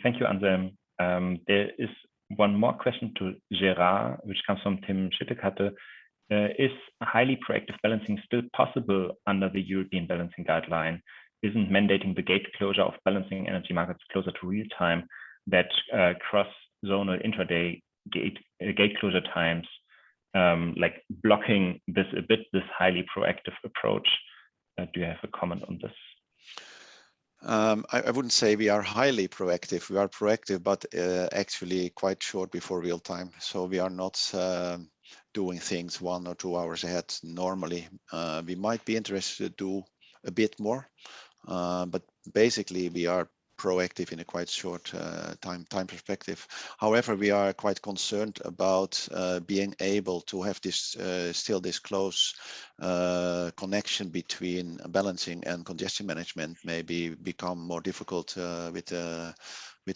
Thank you, Anselm. There is one more question to Gerard, which comes from Tim Schittekate. Is highly proactive balancing still possible under the European balancing guideline? Isn't mandating the gate closure of balancing energy markets closer to real time that cross-zonal intraday gate closure times, like blocking this a bit, this highly proactive approach? Do you have a comment on this? I wouldn't say we are highly proactive. We are proactive, but actually quite short before real time. So we are not doing things 1 or 2 hours ahead. Normally, we might be interested to do a bit more, but basically we are proactive in a quite short time perspective. However, we are quite concerned about being able to have this still this close connection between balancing and congestion management maybe become more difficult with the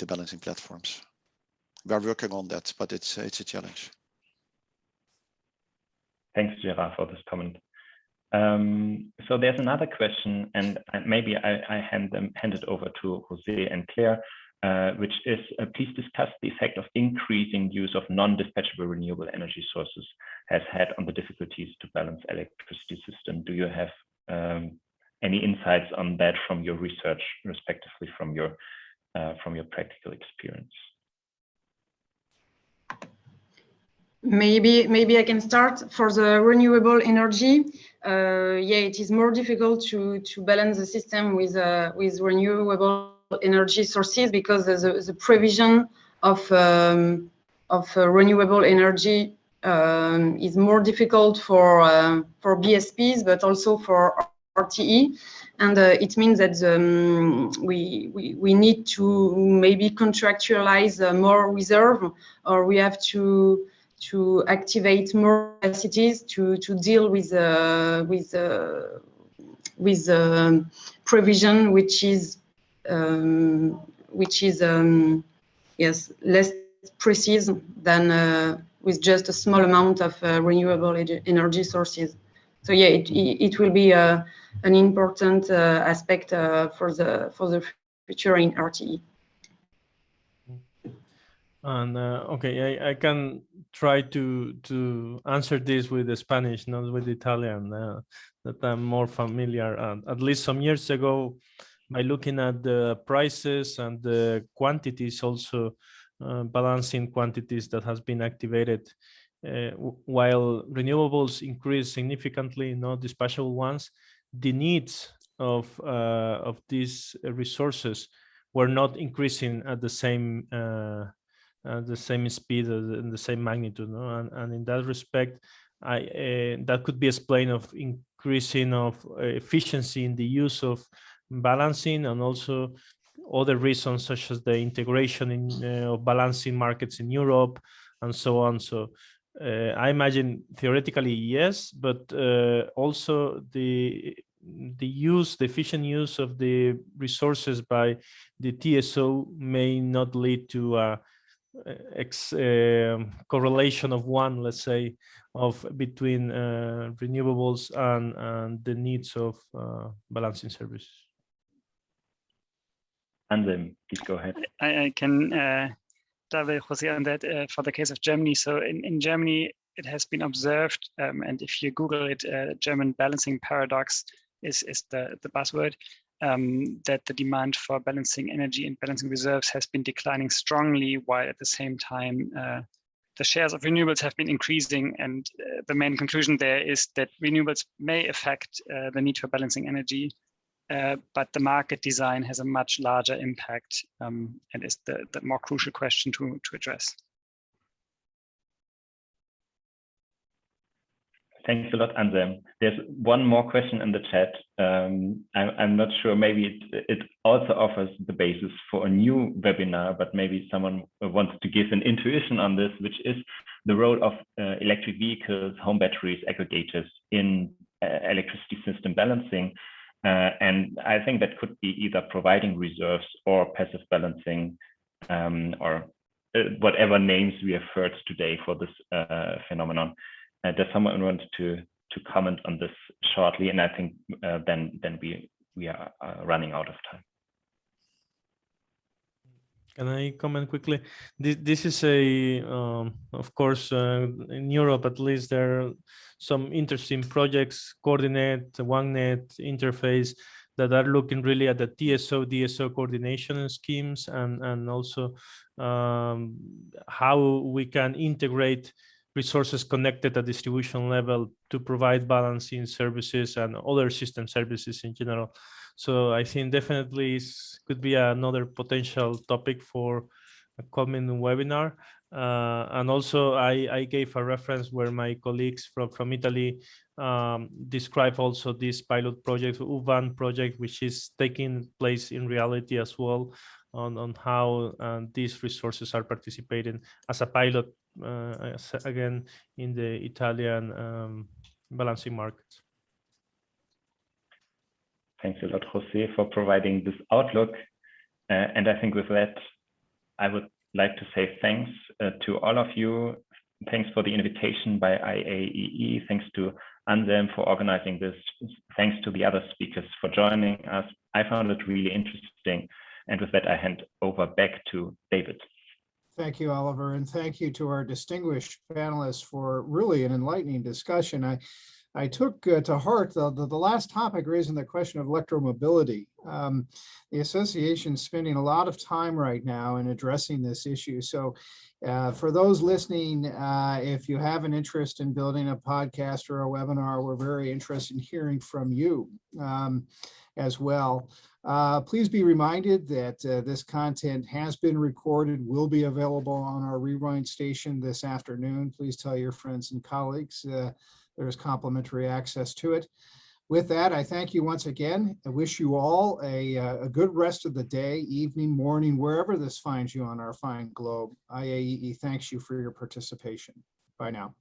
balancing platforms. We are working on that, but it's a challenge. Thanks, Gerard, for this comment. So there's another question, and maybe I hand it over to José and Claire, which is, please discuss the effect of increasing use of non-dispatchable renewable energy sources has had on the difficulties to balance electricity system. Do you have any insights on that from your research, respectively from your practical experience? Maybe I can start. For the renewable energy, yeah, it is more difficult to balance the system with renewable energy sources, because the provision of renewable energy is more difficult for BSPs, but also for RTE, and it means that we need to maybe contractualize more reserve, or we have to activate more capacities to deal with with provision which is yes, less precise than with just a small amount of renewable energy sources. So yeah, it will be an important aspect for the future in RTE. And okay, I can try to answer this with the Spanish, not with Italian, that I'm more familiar. At least some years ago, by looking at the prices and the quantities, also balancing quantities that has been activated, while renewables increase significantly, not dispatchable ones, the needs of these resources were not increasing at the same speed and the same magnitude, no? And in that respect, that could be explained of increasing of efficiency in the use of balancing, and also other reasons such as the integration of balancing markets in Europe and so on. So I imagine theoretically yes, but also the efficient use of the resources by the TSO may not lead to correlation of one, let's say, of between renewables and the needs of balancing services. Anselm, please go ahead. I can dive with José on that for the case of Germany. So in Germany, it has been observed, and if you Google it, German balancing paradox is the buzzword, that the demand for balancing energy and balancing reserves has been declining strongly, while at the same time the shares of renewables have been increasing. And the main conclusion there is that renewables may affect the need for balancing energy, but the market design has a much larger impact, and is the more crucial question to address. Thanks a lot, Anselm. There's one more question in the chat. I'm not sure, maybe it also offers the basis for a new webinar, but maybe someone wants to give an intuition on this, which is the role of electric vehicles, home batteries, aggregators in electricity system balancing. And I think that could be either providing reserves or passive balancing, or whatever names we have heard today for this phenomenon. Does someone want to comment on this shortly? And I think then we are running out of time. Can I comment quickly? This is of course, in Europe at least, there are some interesting projects, Coordinate, OneNet, Interface, that are looking really at the TSO-DSO coordination schemes, and also how we can integrate resources connected at distribution level to provide balancing services and other system services in general. So I think definitely could be another potential topic for a coming webinar. And also I gave a reference where my colleagues from Italy describe also this pilot project, UVAN project, which is taking place in reality as well, on how these resources are participating as a pilot, again, in the Italian balancing markets. Thanks a lot, José, for providing this outlook. And I think with that, I would like to say thanks to all of you. Thanks for the invitation by IAEE. Thanks to Anselm for organizing this. Thanks to the other speakers for joining us. I found it really interesting. And with that, I hand over back to David. Thank you, Oliver, and thank you to our distinguished panelists for really an enlightening discussion. I took to heart the last topic, raising the question of electromobility. The association is spending a lot of time right now in addressing this issue. So for those listening, if you have an interest in building a podcast or a webinar, we're very interested in hearing from you as well. Please be reminded that this content has been recorded, will be available on our Rewind station this afternoon. Please tell your friends and colleagues there's complimentary access to it. With that, I thank you once again. I wish you all a good rest of the day, evening, morning, wherever this finds you on our fine globe. IAEE thanks you for your participation. Bye now.